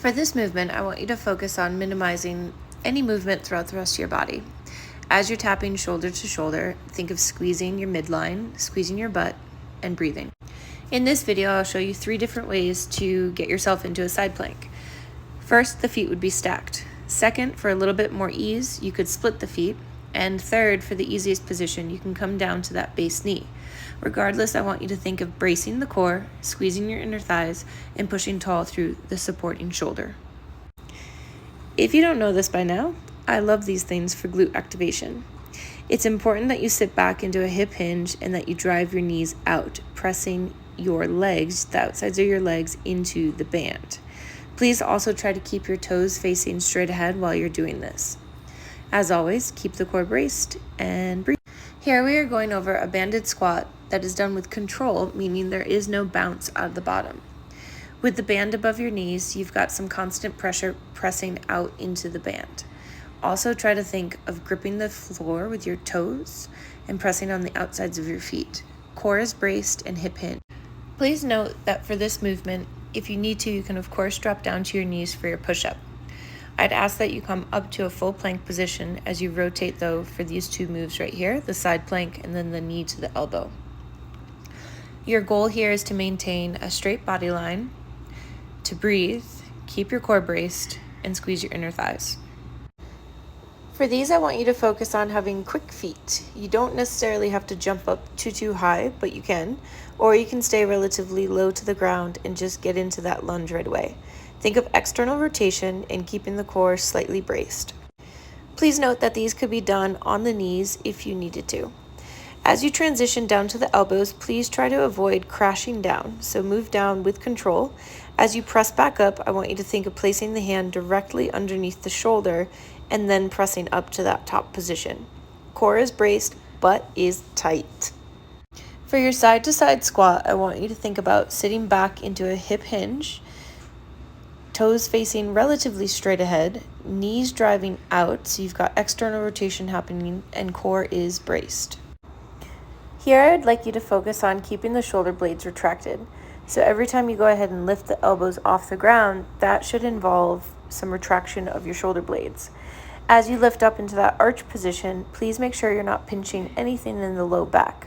For this movement, I want you to focus on minimizing any movement throughout the rest of your body. As you're tapping shoulder to shoulder, think of squeezing your midline, squeezing your butt, and breathing. In this video, I'll show you 3 different ways to get yourself into a side plank. First, the feet would be stacked. Second, for a little bit more ease, you could split the feet. And third, for the easiest position, you can come down to that base knee. Regardless, I want you to think of bracing the core, squeezing your inner thighs, and pushing tall through the supporting shoulder. If you don't know this by now, I love these things for glute activation. It's important that you sit back into a hip hinge and that you drive your knees out, pressing your legs, the outsides of your legs, into the band. Please also try to keep your toes facing straight ahead while you're doing this. As always, keep the core braced and breathe. Here we are going over a banded squat that is done with control, meaning there is no bounce out of the bottom. With the band above your knees, you've got some constant pressure pressing out into the band. Also try to think of gripping the floor with your toes and pressing on the outsides of your feet. Core is braced and hip hinge. Please note that for this movement, if you need to, you can of course drop down to your knees for your push-up. I'd ask that you come up to a full plank position as you rotate though for these 2 moves right here, the side plank and then the knee to the elbow. Your goal here is to maintain a straight body line, to breathe, keep your core braced, and squeeze your inner thighs. For these, I want you to focus on having quick feet. You don't necessarily have to jump up too high, but you can, or you can stay relatively low to the ground and just get into that lunge right away. Think of external rotation and keeping the core slightly braced. Please note that these could be done on the knees if you needed to. As you transition down to the elbows, please try to avoid crashing down, so move down with control. As you press back up, I want you to think of placing the hand directly underneath the shoulder and then pressing up to that top position. Core is braced, butt is tight. For your side-to-side squat, I want you to think about sitting back into a hip hinge, toes facing relatively straight ahead, knees driving out, so you've got external rotation happening, and core is braced. Here I'd like you to focus on keeping the shoulder blades retracted. So every time you go ahead and lift the elbows off the ground, that should involve some retraction of your shoulder blades. As you lift up into that arch position, please make sure you're not pinching anything in the low back.